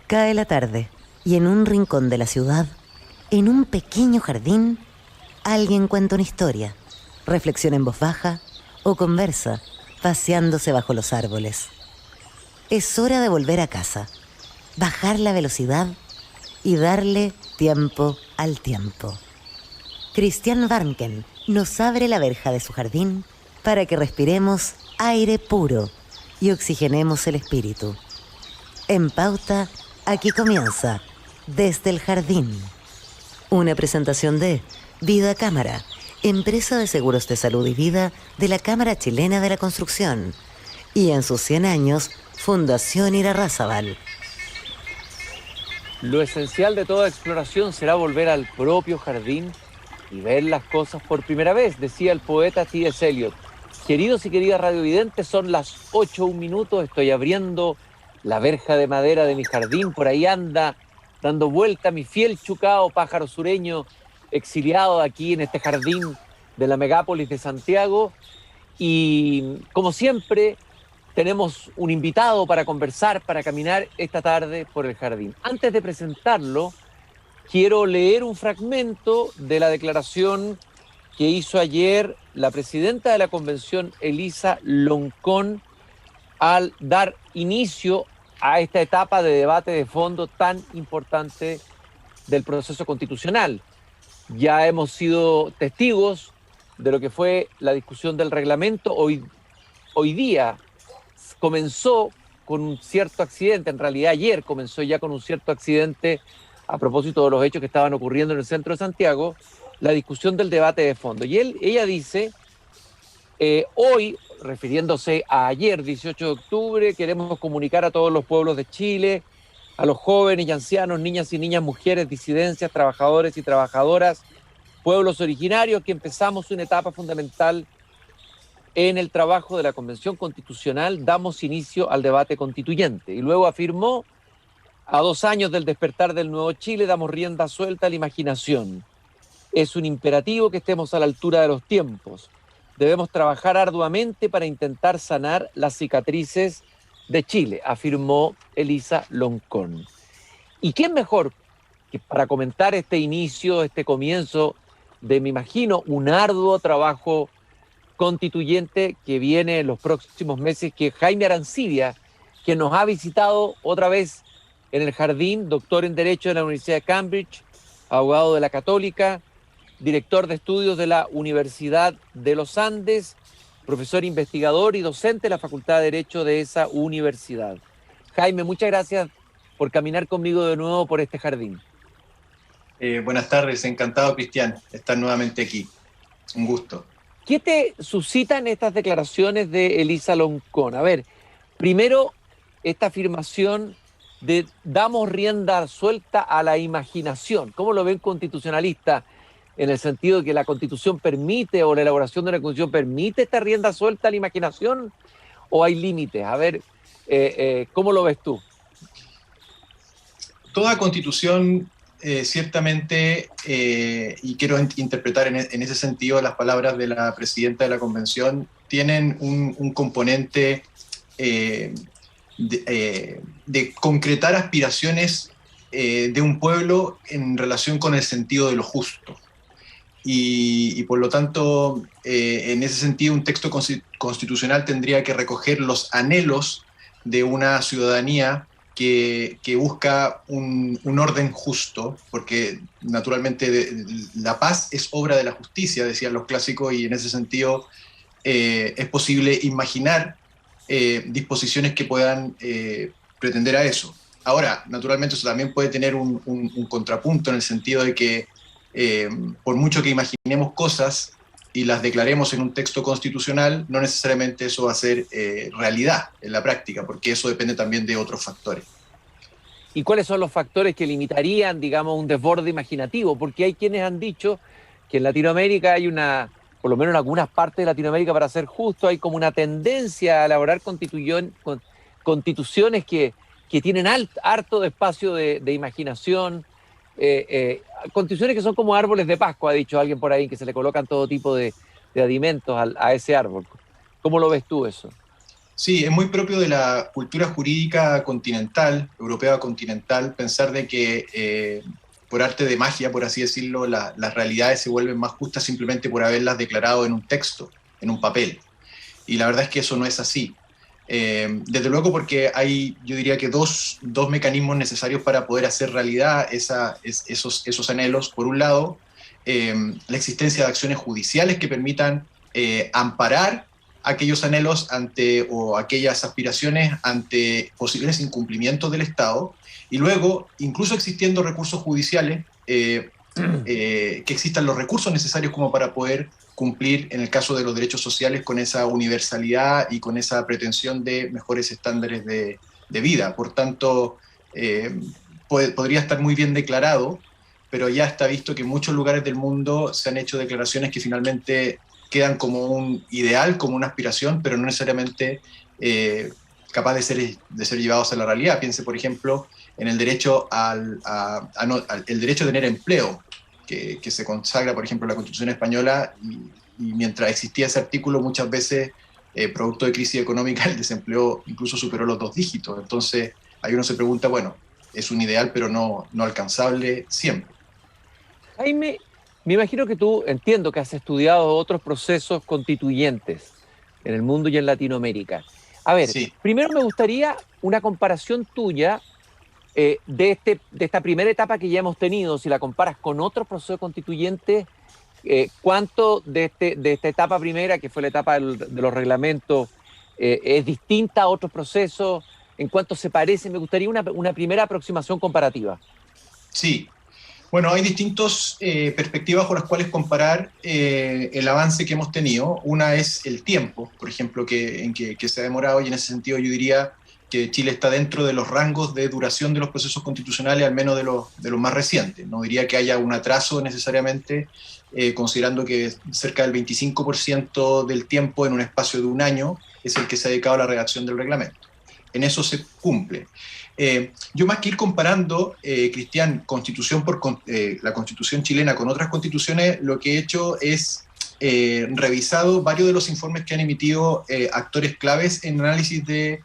Cae la tarde y en un rincón de la ciudad, en un pequeño jardín, alguien cuenta una historia, reflexiona en voz baja o conversa, paseándose bajo los árboles. Es hora de volver a casa, bajar la velocidad y darle tiempo al tiempo. Christian Warnken nos abre la verja de su jardín para que respiremos aire puro y oxigenemos el espíritu. En Pauta, aquí comienza Desde el Jardín. Una presentación de Vida Cámara, empresa de seguros de salud y vida de la Cámara Chilena de la Construcción. Y en sus 100 años, Fundación Irarrázaval. Lo esencial de toda exploración será volver al propio jardín y ver las cosas por primera vez, decía el poeta T.S. Eliot. Queridos y queridas radiovidentes, son las 8:01, estoy abriendo la verja de madera de mi jardín, por ahí anda dando vuelta mi fiel chucao, pájaro sureño, exiliado aquí en este jardín de la megápolis de Santiago. Y como siempre, tenemos un invitado para conversar, para caminar esta tarde por el jardín. Antes de presentarlo, quiero leer un fragmento de la declaración que hizo ayer la presidenta de la convención, Elisa Loncón, al dar inicio a esta etapa de debate de fondo tan importante del proceso constitucional. Ya hemos sido testigos de lo que fue la discusión del reglamento. Hoy día comenzó con un cierto accidente, en realidad ayer comenzó ya con un cierto accidente a propósito de los hechos que estaban ocurriendo en el centro de Santiago, la discusión del debate de fondo. Y ella dice, hoy, refiriéndose a ayer, 18 de octubre, queremos comunicar a todos los pueblos de Chile, a los jóvenes y ancianos, niñas y niñas, mujeres, disidencias, trabajadores y trabajadoras, pueblos originarios, que empezamos una etapa fundamental en el trabajo de la Convención Constitucional, damos inicio al debate constituyente. Y luego afirmó, a 2 años del despertar del nuevo Chile, damos rienda suelta a la imaginación. Es un imperativo que estemos a la altura de los tiempos. Debemos trabajar arduamente para intentar sanar las cicatrices de Chile, afirmó Elisa Loncón. ¿Y quién mejor que para comentar este inicio, este comienzo de, me imagino, un arduo trabajo constituyente que viene en los próximos meses, que Jaime Arancibia, que nos ha visitado otra vez en el jardín, doctor en Derecho de la Universidad de Cambridge, abogado de la Católica, director de estudios de la Universidad de los Andes, profesor investigador y docente de la Facultad de Derecho de esa universidad. Jaime, muchas gracias por caminar conmigo de nuevo por este jardín. Buenas tardes, encantado, Cristian, estar nuevamente aquí. Un gusto. ¿Qué te suscitan estas declaraciones de Elisa Loncón? A ver, primero, esta afirmación de damos rienda suelta a la imaginación. ¿Cómo lo ven constitucionalistas? En el sentido de que la Constitución permite, o la elaboración de una Constitución permite esta rienda suelta a la imaginación, o hay límites. A ver, ¿cómo lo ves tú? Toda Constitución, ciertamente, y quiero interpretar en ese sentido las palabras de la presidenta de la Convención, tienen un componente de concretar aspiraciones de un pueblo en relación con el sentido de lo justo. Y por lo tanto, en ese sentido, un texto constitucional tendría que recoger los anhelos de una ciudadanía que busca un orden justo, porque naturalmente la paz es obra de la justicia, decían los clásicos, y en ese sentido es posible imaginar disposiciones que puedan pretender a eso. Ahora, naturalmente eso también puede tener un contrapunto en el sentido de que por mucho que imaginemos cosas y las declaremos en un texto constitucional, no necesariamente eso va a ser realidad en la práctica, porque eso depende también de otros factores. ¿Y cuáles son los factores que limitarían, digamos, un desborde imaginativo? Porque hay quienes han dicho que en Latinoamérica hay una, por lo menos en algunas partes de Latinoamérica, para ser justo, hay como una tendencia a elaborar constituciones que tienen harto de espacio de imaginación, constituciones que son como árboles de Pascua, ha dicho alguien por ahí, que se le colocan todo tipo de alimentos a ese árbol. ¿Cómo lo ves tú eso? Sí, es muy propio de la cultura jurídica continental, europea continental, pensar de que por arte de magia, por así decirlo, las realidades se vuelven más justas simplemente por haberlas declarado en un texto, en un papel. Y la verdad es que eso no es así. Desde luego porque hay, yo diría que dos mecanismos necesarios para poder hacer realidad esos anhelos. Por un lado, la existencia de acciones judiciales que permitan amparar aquellos anhelos o aquellas aspiraciones ante posibles incumplimientos del Estado, y luego, incluso existiendo recursos judiciales, que existan los recursos necesarios como para poder cumplir, en el caso de los derechos sociales, con esa universalidad y con esa pretensión de mejores estándares de vida. Por tanto, podría estar muy bien declarado, pero ya está visto que en muchos lugares del mundo se han hecho declaraciones que finalmente quedan como un ideal, como una aspiración, pero no necesariamente capaz de ser llevados a la realidad. Piense, por ejemplo, en el derecho el derecho a tener empleo, que se consagra, por ejemplo, en la Constitución española, y mientras existía ese artículo, muchas veces, producto de crisis económica, el desempleo incluso superó los 2 dígitos. Entonces, ahí uno se pregunta, bueno, es un ideal, pero no alcanzable siempre. Jaime, me imagino que tú, entiendo que has estudiado otros procesos constituyentes en el mundo y en Latinoamérica. A ver, Sí. primero me gustaría una comparación tuya de esta primera etapa que ya hemos tenido, si la comparas con otros procesos constituyentes, ¿cuánto de esta etapa primera, que fue la etapa de los reglamentos, es distinta a otros procesos? ¿En cuánto se parece? Me gustaría una primera aproximación comparativa. Sí, bueno, hay distintas perspectivas con las cuales comparar el avance que hemos tenido. Una es el tiempo, por ejemplo, que se ha demorado, y en ese sentido yo diría que Chile está dentro de los rangos de duración de los procesos constitucionales, al menos de los más recientes. No diría que haya un atraso necesariamente, considerando que cerca del 25% del tiempo en un espacio de un año es el que se ha dedicado a la redacción del reglamento. En eso se cumple. Yo, más que ir comparando, Cristian, la constitución chilena con otras constituciones, lo que he hecho es revisado varios de los informes que han emitido actores claves en análisis de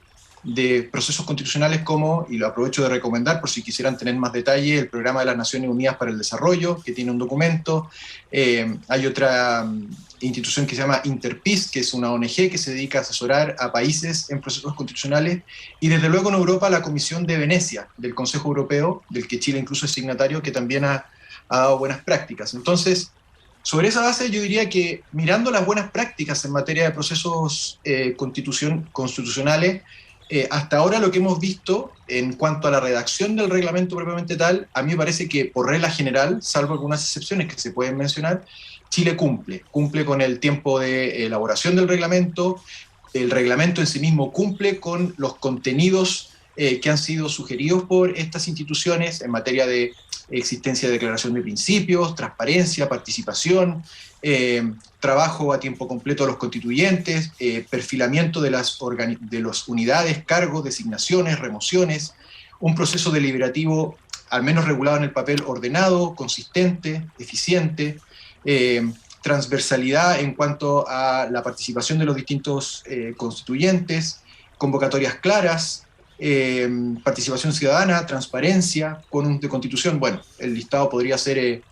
procesos constitucionales, como, y lo aprovecho de recomendar por si quisieran tener más detalle, el Programa de las Naciones Unidas para el Desarrollo, que tiene un documento. Hay otra institución que se llama Interpeace, que es una ONG que se dedica a asesorar a países en procesos constitucionales, y desde luego en Europa la Comisión de Venecia del Consejo Europeo, del que Chile incluso es signatario, que también ha dado buenas prácticas. Entonces, sobre esa base, yo diría que mirando las buenas prácticas en materia de procesos constitucionales, hasta ahora lo que hemos visto en cuanto a la redacción del reglamento propiamente tal, a mí me parece que por regla general, salvo algunas excepciones que se pueden mencionar, Chile cumple con el tiempo de elaboración del reglamento. El reglamento en sí mismo cumple con los contenidos que han sido sugeridos por estas instituciones en materia de existencia de declaración de principios, transparencia, participación, trabajo a tiempo completo de los constituyentes, perfilamiento de las unidades, cargos, designaciones, remociones, un proceso deliberativo al menos regulado en el papel, ordenado, consistente, eficiente, transversalidad en cuanto a la participación de los distintos constituyentes, convocatorias claras, participación ciudadana, transparencia, con de constitución. Bueno, el listado podría ser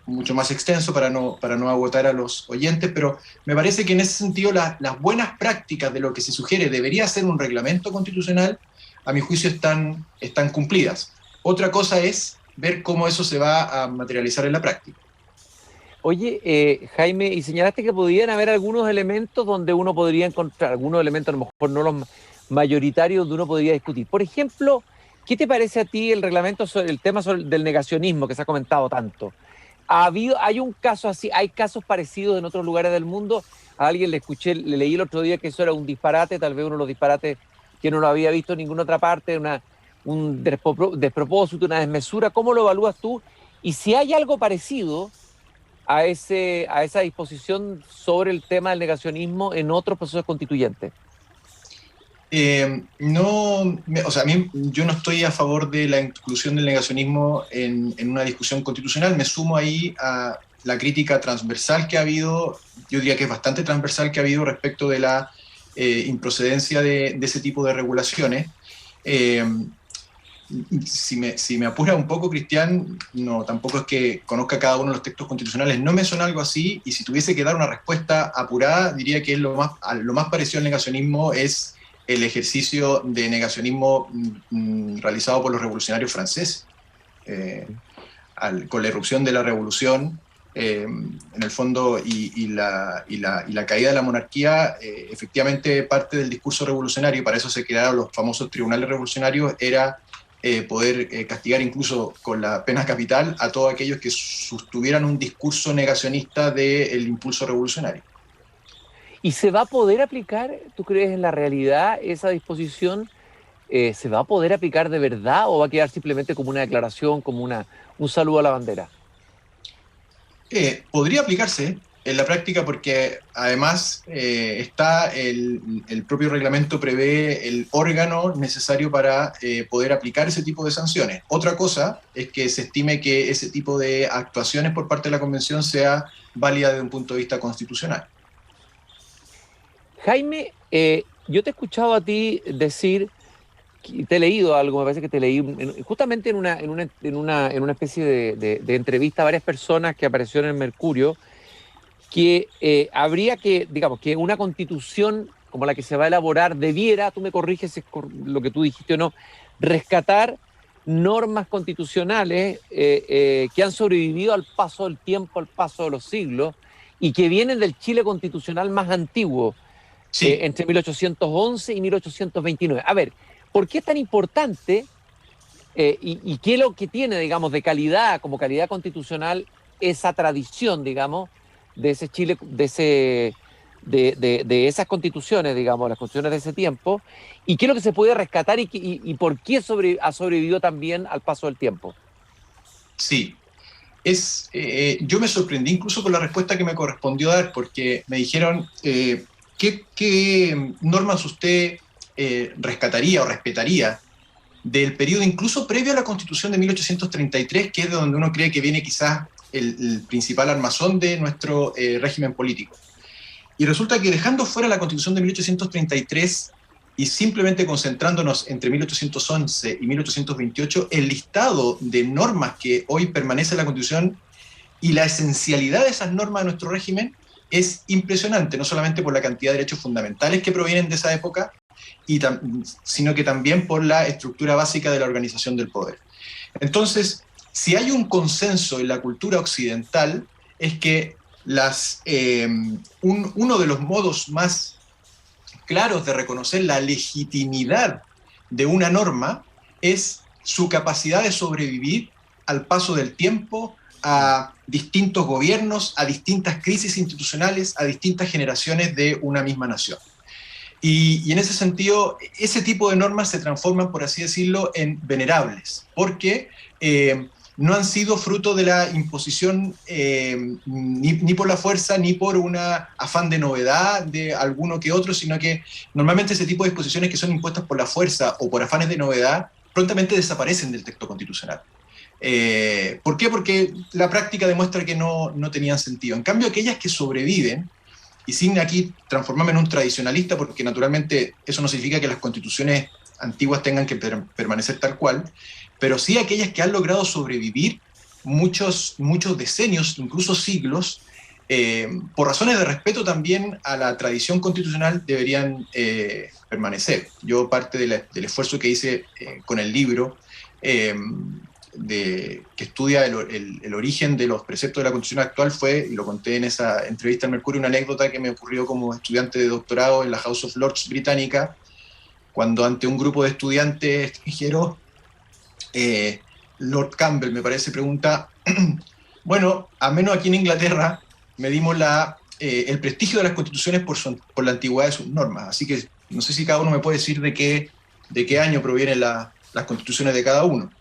mucho más extenso para no agotar a los oyentes, pero me parece que en ese sentido las buenas prácticas de lo que se sugiere debería ser un reglamento constitucional, a mi juicio están cumplidas. Otra cosa es ver cómo eso se va a materializar en la práctica. Oye, Jaime, y señalaste que podían haber algunos elementos donde uno podría encontrar, algunos elementos a lo mejor no los mayoritarios, donde uno podría discutir. Por ejemplo, ¿qué te parece a ti el reglamento sobre el tema del negacionismo que se ha comentado tanto? ¿Hay un caso así? ¿Hay casos parecidos en otros lugares del mundo? A alguien le leí el otro día que eso era un disparate, tal vez uno de los disparates que no lo había visto en ninguna otra parte, un despropósito, una desmesura. ¿Cómo lo evalúas tú? Y si hay algo parecido a esa disposición sobre el tema del negacionismo en otros procesos constituyentes. Yo no estoy a favor de la inclusión del negacionismo en una discusión constitucional. Me sumo ahí a la crítica transversal que ha habido, yo diría que es bastante transversal, que ha habido respecto de la improcedencia de ese tipo de regulaciones. Si me apura un poco, Cristian, no, tampoco es que conozca cada uno de los textos constitucionales, no me suena algo así, y si tuviese que dar una respuesta apurada, diría que lo más parecido al negacionismo es el ejercicio de negacionismo realizado por los revolucionarios franceses. Con la irrupción de la revolución, en el fondo, y la caída de la monarquía, efectivamente parte del discurso revolucionario, y para eso se crearon los famosos tribunales revolucionarios, era poder castigar incluso con la pena capital a todos aquellos que sostuvieran un discurso negacionista del impulso revolucionario. ¿Y se va a poder aplicar, tú crees, en la realidad esa disposición? ¿Se va a poder aplicar de verdad o va a quedar simplemente como una declaración, como un saludo a la bandera? Podría aplicarse en la práctica porque además está el propio reglamento prevé el órgano necesario para poder aplicar ese tipo de sanciones. Otra cosa es que se estime que ese tipo de actuaciones por parte de la Convención sea válida desde un punto de vista constitucional. Jaime, yo te he escuchado a ti decir, te he leído algo, me parece que te leí justamente en una especie de entrevista a varias personas que aparecieron en Mercurio, que habría que, digamos, que una constitución como la que se va a elaborar debiera, tú me corriges si es lo que tú dijiste o no, rescatar normas constitucionales que han sobrevivido al paso del tiempo, al paso de los siglos, y que vienen del Chile constitucional más antiguo, sí. Entre 1811 y 1829. A ver, ¿por qué es tan importante y qué es lo que tiene, digamos, de calidad, como calidad constitucional, esa tradición, digamos, de ese Chile, de esas constituciones, digamos, las constituciones de ese tiempo, y qué es lo que se puede rescatar y por qué ha sobrevivido también al paso del tiempo? Sí, yo me sorprendí incluso por la respuesta que me correspondió dar, porque me dijeron, ¿qué normas usted rescataría o respetaría del periodo incluso previo a la Constitución de 1833, que es de donde uno cree que viene quizás el principal armazón de nuestro régimen político? Y resulta que dejando fuera la Constitución de 1833 y simplemente concentrándonos entre 1811 y 1828, el listado de normas que hoy permanece en la Constitución y la esencialidad de esas normas de nuestro régimen es impresionante, no solamente por la cantidad de derechos fundamentales que provienen de esa época, sino que también por la estructura básica de la organización del poder. Entonces, si hay un consenso en la cultura occidental, es que uno de los modos más claros de reconocer la legitimidad de una norma es su capacidad de sobrevivir al paso del tiempo, a distintos gobiernos, a distintas crisis institucionales, a distintas generaciones de una misma nación. Y en ese sentido, ese tipo de normas se transforman, por así decirlo, en venerables, porque no han sido fruto de la imposición ni por la fuerza, ni por un afán de novedad de alguno que otro, sino que normalmente ese tipo de disposiciones que son impuestas por la fuerza o por afanes de novedad prontamente desaparecen del texto constitucional. ¿Por qué? Porque la práctica demuestra que no tenían sentido. En cambio, aquellas que sobreviven, y sin aquí transformarme en un tradicionalista, porque naturalmente eso no significa que las constituciones antiguas tengan que permanecer tal cual, pero sí aquellas que han logrado sobrevivir muchos decenios, incluso siglos, por razones de respeto también a la tradición constitucional, deberían permanecer. Yo parte del esfuerzo que hice con el libro, que estudia el origen de los preceptos de la Constitución actual, fue, y lo conté en esa entrevista al Mercurio, una anécdota que me ocurrió como estudiante de doctorado en la House of Lords británica, cuando ante un grupo de estudiantes extranjeros, Lord Campbell, me parece, pregunta, bueno, al menos aquí en Inglaterra medimos el prestigio de las constituciones por la antigüedad de sus normas, así que no sé si cada uno me puede decir de qué año provienen las constituciones de cada uno.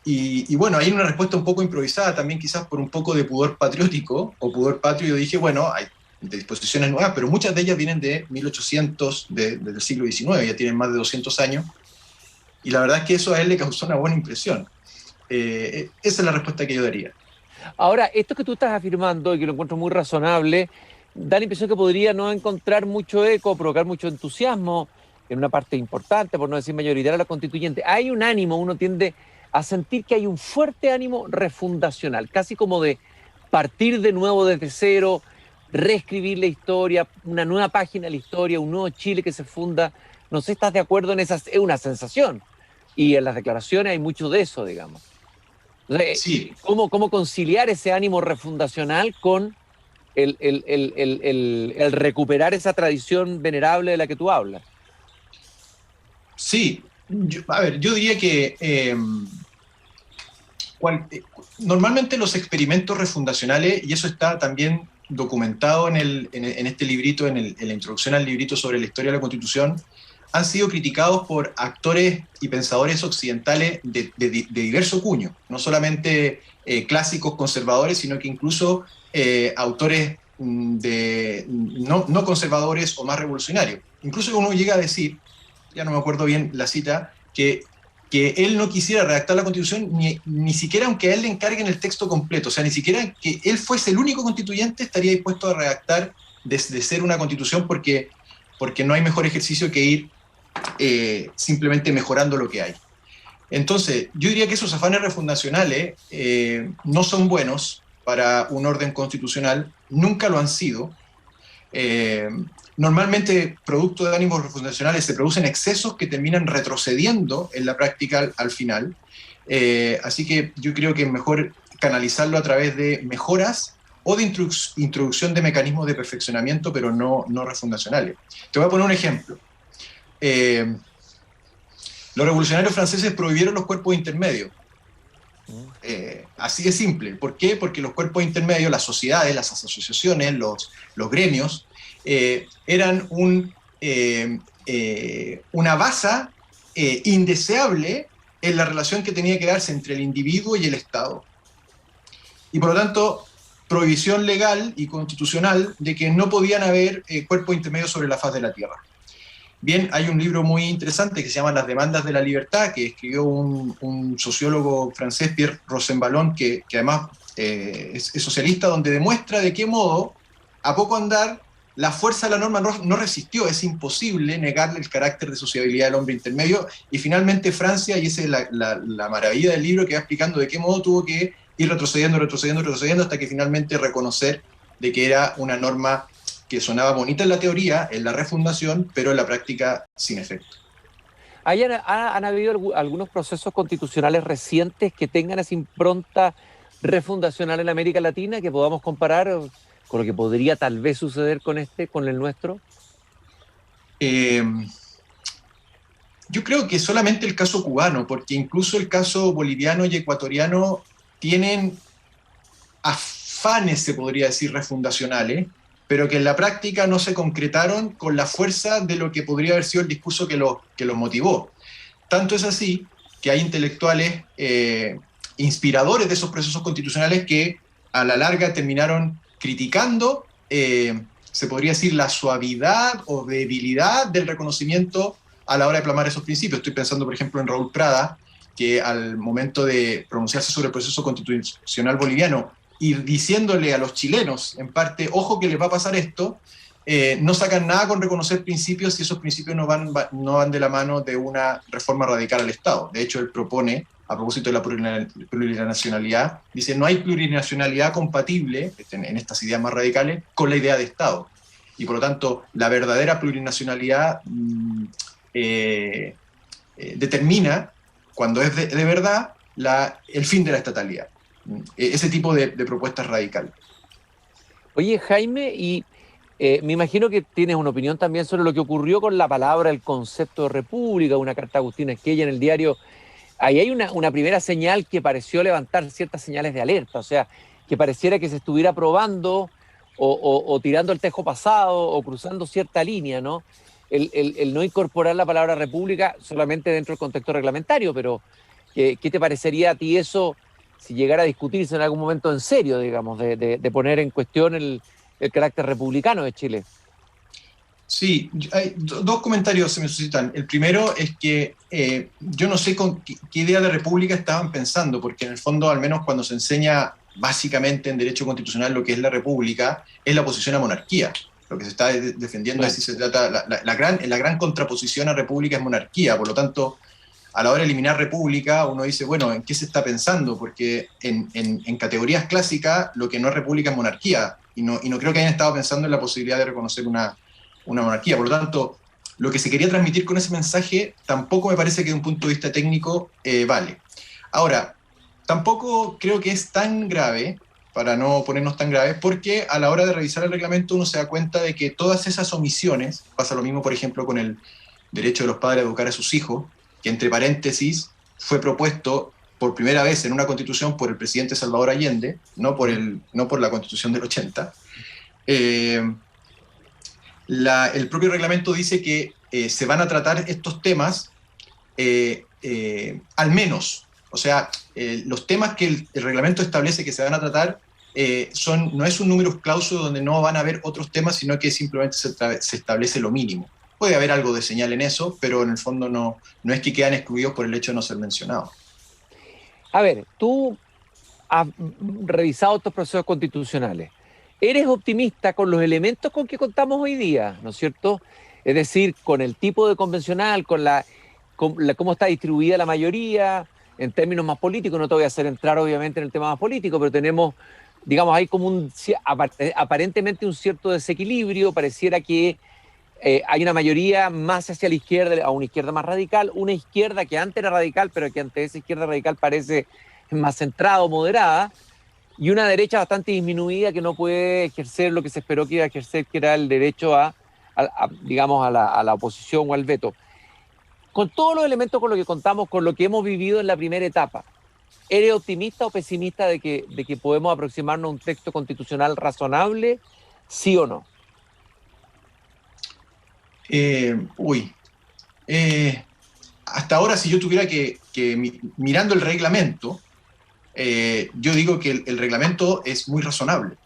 Y bueno, hay una respuesta un poco improvisada, también quizás por un poco de pudor patriótico o pudor patrio. Yo dije, bueno, hay disposiciones nuevas, pero muchas de ellas vienen de 1800, del siglo XIX, ya tienen más de 200 años. Y la verdad es que eso a él le causó una buena impresión. Esa es la respuesta que yo daría. Ahora, esto que tú estás afirmando, y que lo encuentro muy razonable, da la impresión que podría no encontrar mucho eco, provocar mucho entusiasmo en una parte importante, por no decir mayoritaria, de la constituyente. Hay un ánimo, uno tiende a sentir que hay un fuerte ánimo refundacional, casi como de partir de nuevo desde cero, reescribir la historia, una nueva página de la historia, un nuevo Chile que se funda. No sé si estás de acuerdo en esa, es una sensación. Y en las declaraciones hay mucho de eso, digamos. Entonces, Sí, ¿cómo conciliar ese ánimo refundacional con el recuperar esa tradición venerable de la que tú hablas? sí. A ver, yo diría que normalmente los experimentos refundacionales, y eso está también documentado en este librito, en la introducción al librito sobre la historia de la Constitución, han sido criticados por actores y pensadores occidentales de diverso cuño, no solamente clásicos conservadores, sino que incluso autores no conservadores o más revolucionarios. Incluso uno llega a decir, ya no me acuerdo bien la cita, que él no quisiera redactar la Constitución ni siquiera aunque a él le encarguen el texto completo, o sea, ni siquiera que él fuese el único constituyente estaría dispuesto a redactar desde ser una Constitución porque no hay mejor ejercicio que ir simplemente mejorando lo que hay. Entonces, yo diría que esos afanes refundacionales no son buenos para un orden constitucional, nunca lo han sido. Normalmente, producto de ánimos refundacionales, se producen excesos que terminan retrocediendo en la práctica al final. Así que yo creo que es mejor canalizarlo a través de mejoras o de introducción de mecanismos de perfeccionamiento, pero no refundacionales. Te voy a poner un ejemplo. Los revolucionarios franceses prohibieron los cuerpos intermedios. Así de simple. ¿Por qué? Porque los cuerpos intermedios, las sociedades, las asociaciones, los gremios, eran una base indeseable en la relación que tenía que darse entre el individuo y el Estado. Y por lo tanto, prohibición legal y constitucional de que no podían haber cuerpos intermedios sobre la faz de la Tierra. Bien, hay un libro muy interesante que se llama Las demandas de la libertad, que escribió un sociólogo francés, Pierre Rosanvallon, que además es socialista, donde demuestra de qué modo, a poco andar, la fuerza de la norma no resistió. Es imposible negarle el carácter de sociabilidad del hombre intermedio, y finalmente Francia, y esa es la maravilla del libro, que va explicando de qué modo tuvo que ir retrocediendo hasta que finalmente reconocer de que era una norma que sonaba bonita en la teoría, en la refundación, pero en la práctica sin efecto. ¿Han habido algunos procesos constitucionales recientes que tengan esa impronta refundacional en América Latina que podamos comparar con lo que podría tal vez suceder con el nuestro? Yo creo que solamente el caso cubano, porque incluso el caso boliviano y ecuatoriano tienen afanes, se podría decir, refundacionales, pero que en la práctica no se concretaron con la fuerza de lo que podría haber sido el discurso que los motivó. Tanto es así que hay intelectuales inspiradores de esos procesos constitucionales que a la larga terminaron criticando, se podría decir, la suavidad o debilidad del reconocimiento a la hora de plasmar esos principios. Estoy pensando, por ejemplo, en Raúl Prada, que al momento de pronunciarse sobre el proceso constitucional boliviano, ir diciéndole a los chilenos, en parte, ojo que les va a pasar esto, no sacan nada con reconocer principios si esos principios no van de la mano de una reforma radical al Estado. De hecho, él propone, a propósito de la plurinacionalidad, dice, no hay plurinacionalidad compatible, en estas ideas más radicales, con la idea de Estado. Y por lo tanto, la verdadera plurinacionalidad determina, cuando es de verdad, el fin de la estatalidad. Ese tipo de propuestas radicales. Oye, Jaime, y me imagino que tienes una opinión también sobre lo que ocurrió con la palabra, el concepto de república, una carta de Agustín Esquella en el diario. Ahí hay una primera señal que pareció levantar ciertas señales de alerta, o sea, que pareciera que se estuviera probando o tirando el tejo pasado o cruzando cierta línea, ¿no? El no incorporar la palabra república solamente dentro del contexto reglamentario, pero ¿qué te parecería a ti eso si llegara a discutirse en algún momento en serio, digamos, de poner en cuestión el carácter republicano de Chile? Sí, hay dos comentarios se me suscitan. El primero es que yo no sé con qué idea de república estaban pensando, porque en el fondo, al menos cuando se enseña básicamente en derecho constitucional lo que es la república es la oposición a monarquía. Lo que se está defendiendo Claro. es si se trata, la gran contraposición a república es monarquía, por lo tanto, a la hora de eliminar república, uno dice, bueno, ¿en qué se está pensando? Porque en categorías clásicas lo que no es república es monarquía, y no creo que hayan estado pensando en la posibilidad de reconocer una monarquía. Por lo tanto, lo que se quería transmitir con ese mensaje tampoco me parece que de un punto de vista técnico vale. Ahora, tampoco creo que es tan grave, para no ponernos tan graves, porque a la hora de revisar el reglamento uno se da cuenta de que todas esas omisiones, pasa lo mismo por ejemplo con el derecho de los padres a educar a sus hijos, que entre paréntesis fue propuesto por primera vez en una constitución por el presidente Salvador Allende, no por la constitución del 80. El propio reglamento dice que se van a tratar estos temas al menos, o sea, los temas que el reglamento establece que se van a tratar no es un número clauso donde no van a haber otros temas, sino que simplemente se establece lo mínimo. Puede haber algo de señal en eso, pero en el fondo no es que quedan excluidos por el hecho de no ser mencionados. A ver, tú has revisado estos procesos constitucionales. ¿Eres optimista con los elementos con que contamos hoy día, ¿no es cierto? Es decir, con el tipo de convencional, cómo está distribuida la mayoría, en términos más políticos. No te voy a hacer entrar obviamente en el tema más político, pero tenemos, digamos, hay como aparentemente un cierto desequilibrio. Pareciera que hay una mayoría más hacia la izquierda, a una izquierda más radical, una izquierda que antes era radical, pero que ante esa izquierda radical parece más centrada o moderada, y una derecha bastante disminuida que no puede ejercer lo que se esperó que iba a ejercer, que era el derecho digamos, a la oposición o al veto. Con todos los elementos con los que contamos, con lo que hemos vivido en la primera etapa, ¿eres optimista o pesimista de que podemos aproximarnos a un texto constitucional razonable, sí o no? Hasta ahora, si yo tuviera mirando el reglamento, yo digo que el reglamento es muy razonable.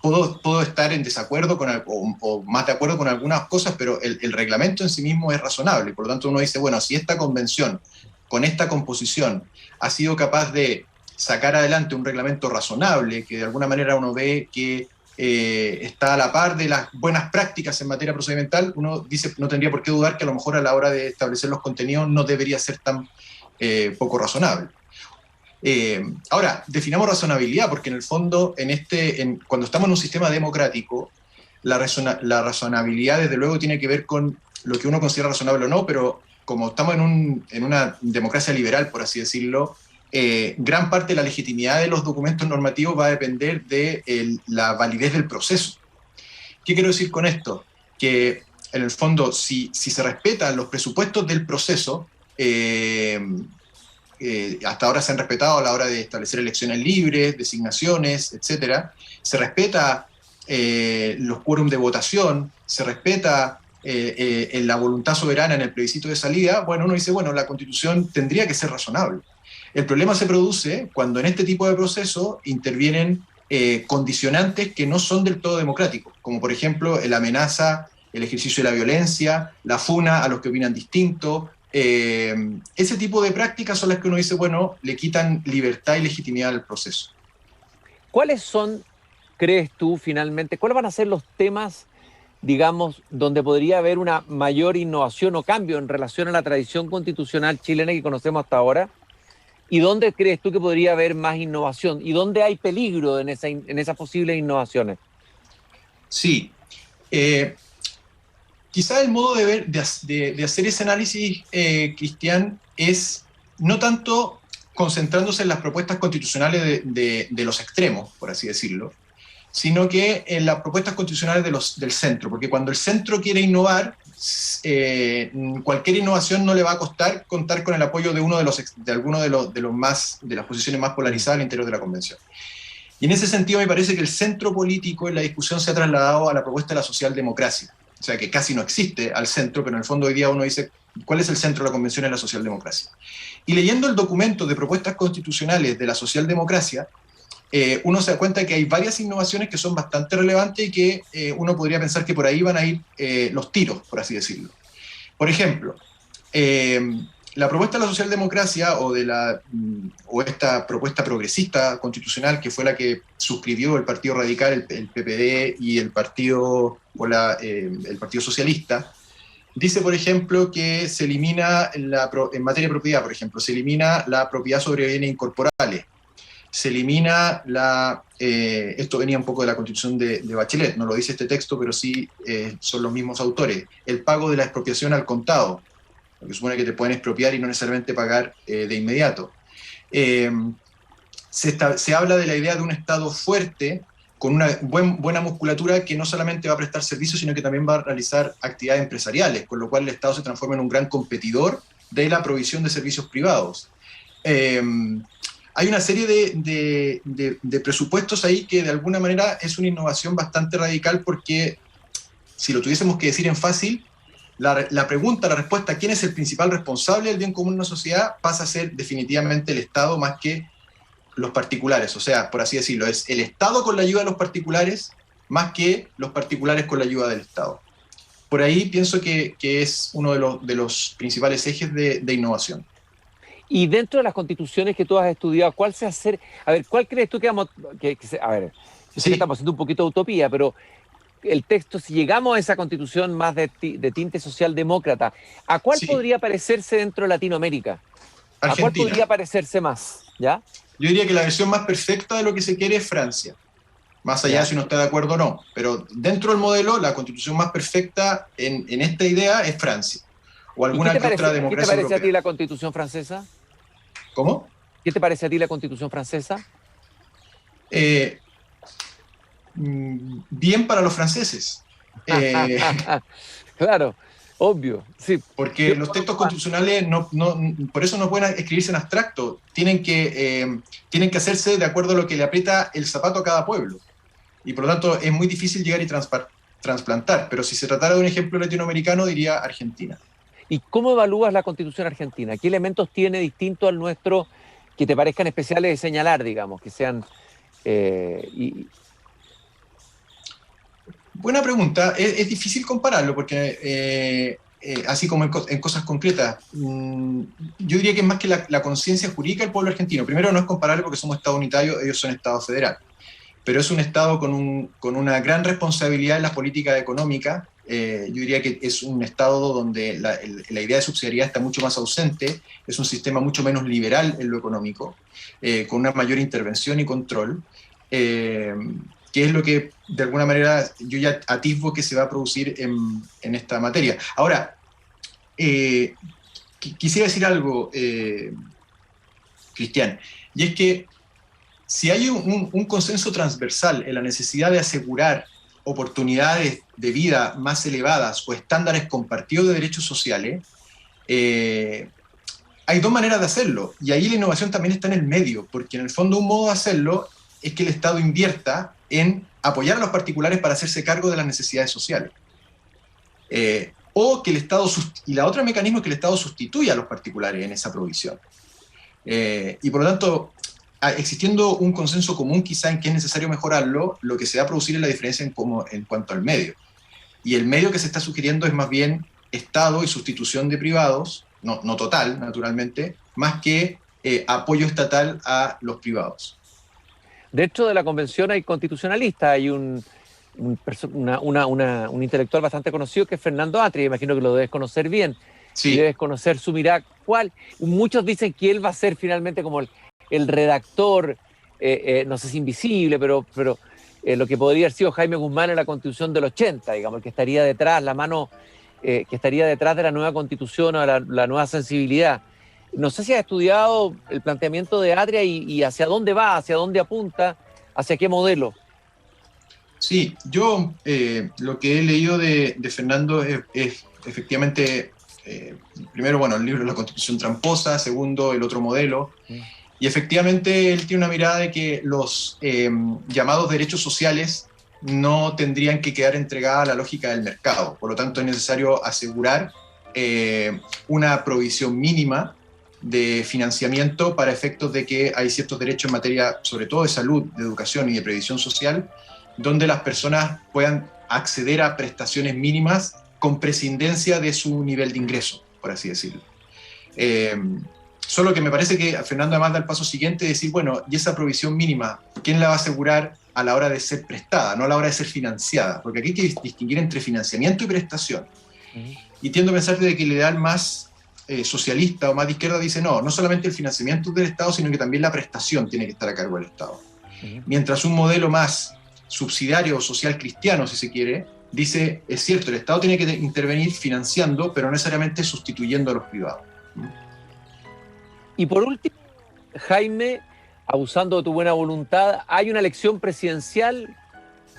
Puedo estar en desacuerdo o más de acuerdo con algunas cosas, pero el reglamento en sí mismo es razonable. Por lo tanto, uno dice, bueno, si esta convención, con esta composición, ha sido capaz de sacar adelante un reglamento razonable, que de alguna manera uno ve que está a la par de las buenas prácticas en materia procedimental, uno dice, no tendría por qué dudar que a lo mejor a la hora de establecer los contenidos no debería ser tan poco razonable. Ahora, definamos razonabilidad, porque en el fondo, cuando estamos en un sistema democrático, la razonabilidad desde luego tiene que ver con lo que uno considera razonable o no, pero como estamos en una democracia liberal, por así decirlo, gran parte de la legitimidad de los documentos normativos va a depender de la validez del proceso. ¿Qué quiero decir con esto? Que en el fondo, si se respetan los presupuestos del proceso, hasta ahora se han respetado a la hora de establecer elecciones libres, designaciones, etc. Se respeta los quórum de votación, se respeta la voluntad soberana en el plebiscito de salida. Bueno, uno dice, bueno, la Constitución tendría que ser razonable. El problema se produce cuando en este tipo de procesos intervienen condicionantes que no son del todo democráticos, como por ejemplo la amenaza, el ejercicio de la violencia, la funa a los que opinan distinto. Ese tipo de prácticas son las que uno dice, bueno, le quitan libertad y legitimidad al proceso. ¿Cuáles son, crees tú, finalmente, cuáles van a ser los temas, digamos, donde podría haber una mayor innovación o cambio en relación a la tradición constitucional chilena que conocemos hasta ahora? ¿Y dónde crees tú que podría haber más innovación? ¿Y dónde hay peligro en esas posibles innovaciones? Sí. Quizá el modo de hacer ese análisis, Cristian, es no tanto concentrándose en las propuestas constitucionales de los extremos, por así decirlo, sino que en las propuestas constitucionales del centro, porque cuando el centro quiere innovar, cualquier innovación no le va a costar contar con el apoyo de alguno de las posiciones más polarizadas al interior de la Convención. Y en ese sentido me parece que el centro político en la discusión se ha trasladado a la propuesta de la socialdemocracia. O sea, que casi no existe al centro, pero en el fondo hoy día uno dice, ¿cuál es el centro de la Convención en la socialdemocracia? Y leyendo el documento de propuestas constitucionales de la socialdemocracia, uno se da cuenta que hay varias innovaciones que son bastante relevantes y que uno podría pensar que por ahí van a ir los tiros, por así decirlo. Por ejemplo, la propuesta de la socialdemocracia o esta propuesta progresista constitucional, que fue la que suscribió el Partido Radical, el PPD y el Partido Socialista, dice, por ejemplo, que se elimina, en materia de propiedad, por ejemplo, se elimina la propiedad sobre bienes incorporales, se elimina esto venía un poco de la Constitución de Bachelet, no lo dice este texto, pero sí son los mismos autores, el pago de la expropiación al contado, porque supone que te pueden expropiar y no necesariamente pagar de inmediato. Se habla de la idea de un Estado fuerte, con una buena musculatura que no solamente va a prestar servicios, sino que también va a realizar actividades empresariales, con lo cual el Estado se transforma en un gran competidor de la provisión de servicios privados. Hay una serie de presupuestos ahí que de alguna manera es una innovación bastante radical, porque si lo tuviésemos que decir en fácil, la pregunta, la respuesta, ¿quién es el principal responsable del bien común en una sociedad?, pasa a ser definitivamente el Estado más que los particulares. O sea, por así decirlo, es el Estado con la ayuda de los particulares más que los particulares con la ayuda del Estado. Por ahí pienso que es uno de los principales ejes de innovación. Y dentro de las constituciones que tú has estudiado, ¿cuál crees tú que vamos, a ver, yo sé que estamos haciendo un poquito de utopía, pero el texto, si llegamos a esa constitución más de tinte socialdemócrata, ¿a cuál podría parecerse dentro de Latinoamérica? Argentina. ¿A cuál podría parecerse más? ¿Ya? Yo diría que la versión más perfecta de lo que se quiere es Francia, más allá de si uno está de acuerdo o no, pero dentro del modelo, la constitución más perfecta en esta idea es Francia, o alguna que otra democracia europea. ¿Qué te parece a ti la constitución francesa? ¿Cómo? ¿Qué te parece a ti la constitución francesa? Bien para los franceses. Claro, obvio, sí. Porque los textos constitucionales por eso no pueden escribirse en abstracto, tienen que hacerse de acuerdo a lo que le aprieta el zapato a cada pueblo. Y por lo tanto es muy difícil llegar y transplantar. Pero si se tratara de un ejemplo latinoamericano, diría Argentina. ¿Y cómo evalúas la constitución argentina? ¿Qué elementos tiene distinto al nuestro que te parezcan especiales de señalar, digamos, que sean... Buena pregunta. Es difícil compararlo porque, así como en cosas concretas, yo diría que es más que la conciencia jurídica del pueblo argentino. Primero, no es comparable porque somos Estado unitario, ellos son Estado federal. Pero es un Estado con una gran responsabilidad en las políticas económicas. Yo diría que es un Estado donde la idea de subsidiariedad está mucho más ausente, es un sistema mucho menos liberal en lo económico, con una mayor intervención y control, que es lo que de alguna manera yo ya atisbo que se va a producir en esta materia. Ahora, quisiera decir algo, Cristian, y es que si hay un consenso transversal en la necesidad de asegurar oportunidades de vida más elevadas o estándares compartidos de derechos sociales, hay dos maneras de hacerlo, y ahí la innovación también está en el medio, porque en el fondo un modo de hacerlo es que el Estado invierta en apoyar a los particulares para hacerse cargo de las necesidades sociales. O que el Estado, y la otra mecanismo es que el Estado sustituya a los particulares en esa provisión. Y por lo tanto, existiendo un consenso común quizá en que es necesario mejorarlo, lo que se va a producir es la diferencia en cuanto al medio. Y el medio que se está sugiriendo es más bien Estado y sustitución de privados, no total, naturalmente, más que apoyo estatal a los privados. Dentro de la convención hay constitucionalistas, hay un intelectual bastante conocido que es Fernando Atria, imagino que lo debes conocer bien, sí. Y debes conocer su mirada. Muchos dicen que él va a ser finalmente como el redactor, no sé si invisible, pero lo que podría haber sido Jaime Guzmán en la Constitución del 80, digamos, el que estaría detrás, que estaría detrás de la nueva Constitución o la nueva sensibilidad. No sé si has estudiado el planteamiento de Atria y hacia dónde va, hacia dónde apunta, hacia qué modelo. Sí, yo lo que he leído de Fernando es efectivamente, primero, bueno, el libro La Constitución Tramposa, segundo, El Otro Modelo, y efectivamente él tiene una mirada de que los llamados derechos sociales no tendrían que quedar entregados a la lógica del mercado, por lo tanto es necesario asegurar una provisión mínima de financiamiento para efectos de que hay ciertos derechos en materia, sobre todo de salud, de educación y de previsión social, donde las personas puedan acceder a prestaciones mínimas con prescindencia de su nivel de ingreso, por así decirlo. Solo que me parece que Fernando además da el paso siguiente de decir, bueno, y esa provisión mínima, ¿quién la va a asegurar a la hora de ser prestada, no a la hora de ser financiada? Porque aquí hay que distinguir entre financiamiento y prestación. Y tiendo a pensar de que el ideal más socialista o más de izquierda dice, no solamente el financiamiento del Estado, sino que también la prestación tiene que estar a cargo del Estado. Mientras un modelo más subsidiario o social cristiano, si se quiere, dice, es cierto, el Estado tiene que intervenir financiando, pero no necesariamente sustituyendo a los privados. Y por último, Jaime, abusando de tu buena voluntad, hay una elección presidencial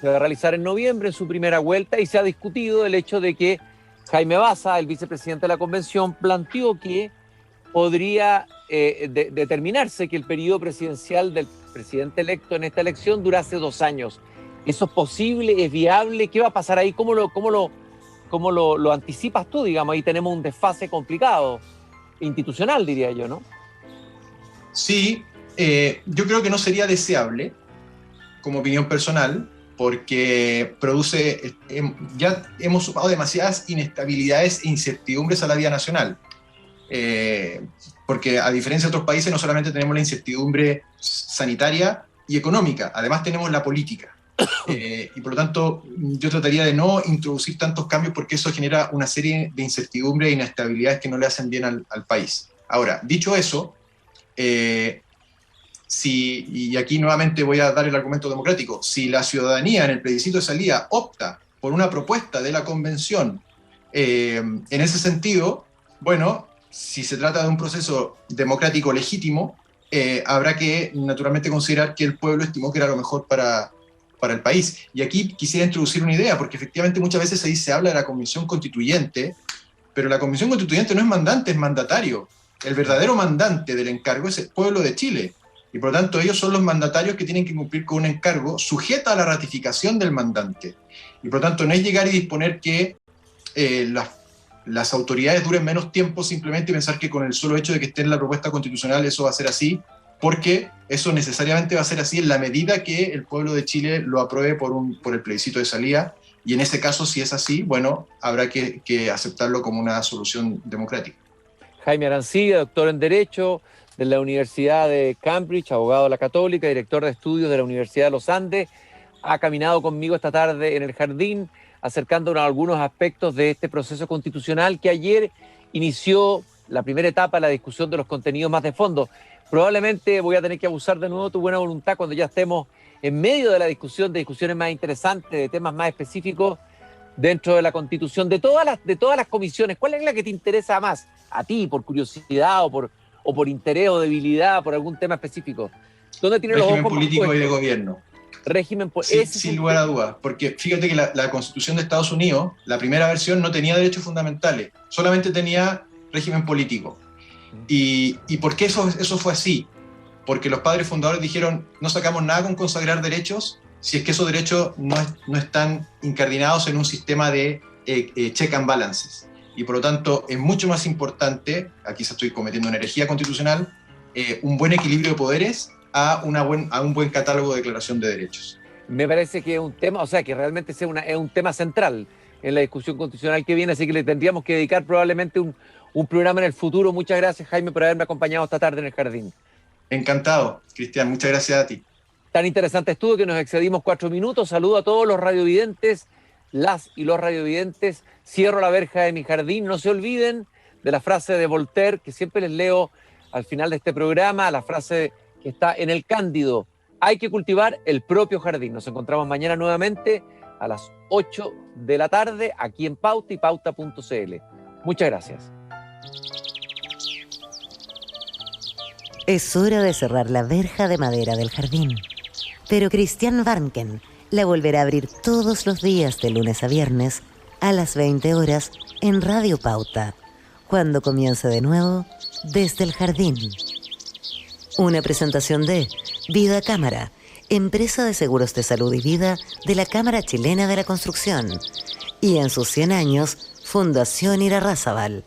que va a realizar en noviembre en su primera vuelta y se ha discutido el hecho de que Jaime Baza, el vicepresidente de la convención, planteó que podría determinarse que el periodo presidencial del presidente electo en esta elección durase 2 años. ¿Eso es posible? ¿Es viable? ¿Qué va a pasar ahí? ¿Cómo lo anticipas tú, digamos? Ahí tenemos un desfase complicado, institucional, diría yo, ¿no? Sí, yo creo que no sería deseable, como opinión personal, porque ya hemos sumado demasiadas inestabilidades e incertidumbres a la vida nacional. Porque a diferencia de otros países, no solamente tenemos la incertidumbre sanitaria y económica, además tenemos la política. Y por lo tanto, yo trataría de no introducir tantos cambios porque eso genera una serie de incertidumbres e inestabilidades que no le hacen bien al país. Ahora, dicho eso, y aquí nuevamente voy a dar el argumento democrático, si la ciudadanía en el plebiscito de salida opta por una propuesta de la convención en ese sentido, bueno, si se trata de un proceso democrático legítimo, habrá que naturalmente considerar que el pueblo estimó que era lo mejor para el país. Y aquí quisiera introducir una idea, porque efectivamente muchas veces ahí se habla de la convención constituyente, pero la convención constituyente no es mandante, es mandatario. El verdadero mandante del encargo es el pueblo de Chile. Y por lo tanto ellos son los mandatarios que tienen que cumplir con un encargo sujeto a la ratificación del mandante. Y por lo tanto no es llegar y disponer que las autoridades duren menos tiempo simplemente pensar que con el solo hecho de que esté en la propuesta constitucional eso va a ser así, porque eso necesariamente va a ser así en la medida que el pueblo de Chile lo apruebe por el plebiscito de salida. Y en ese caso, si es así, bueno, habrá que aceptarlo como una solución democrática. Jaime Arancibia, doctor en Derecho de la Universidad de Cambridge, abogado de la Católica, director de estudios de la Universidad de los Andes, ha caminado conmigo esta tarde en el jardín, acercándonos a algunos aspectos de este proceso constitucional que ayer inició la primera etapa de la discusión de los contenidos más de fondo. Probablemente voy a tener que abusar de nuevo de tu buena voluntad cuando ya estemos en medio de la discusión, de discusiones más interesantes, de temas más específicos dentro de la Constitución, de todas las comisiones. ¿Cuál es la que te interesa más a ti, por curiosidad o por interés o debilidad, por algún tema específico? ¿Dónde tiene los ojos régimen político y de gobierno. Régimen sin lugar a dudas, porque fíjate que la Constitución de Estados Unidos, la primera versión, no tenía derechos fundamentales, solamente tenía régimen político. ¿Y por qué eso fue así? Porque los padres fundadores dijeron, no sacamos nada con consagrar derechos si es que esos derechos no están incardinados en un sistema de check and balances. Y por lo tanto es mucho más importante, aquí estoy cometiendo una herejía constitucional, un buen equilibrio de poderes a un buen catálogo de declaración de derechos. Me parece que es un tema, o sea, que realmente es un tema central en la discusión constitucional que viene, así que le tendríamos que dedicar probablemente un programa en el futuro. Muchas gracias, Jaime, por haberme acompañado esta tarde en el jardín. Encantado, Cristian, muchas gracias a ti. Tan interesante estuvo que nos excedimos 4 minutos. Saludo a todos los radiovidentes, las y los radiovidentes. Cierro la verja de mi jardín. No se olviden de la frase de Voltaire, que siempre les leo al final de este programa, la frase que está en el Cándido: hay que cultivar el propio jardín. Nos encontramos mañana nuevamente a las 8 de la tarde aquí en Pauta y pauta.cl. Muchas gracias. Es hora de cerrar la verja de madera del jardín. Pero Christian Warnken la volverá a abrir todos los días de lunes a viernes a las 20 horas en Radio Pauta, cuando comience de nuevo Desde el Jardín. Una presentación de Vida Cámara, empresa de seguros de salud y vida de la Cámara Chilena de la Construcción. Y en sus 100 años, Fundación Irarrázaval.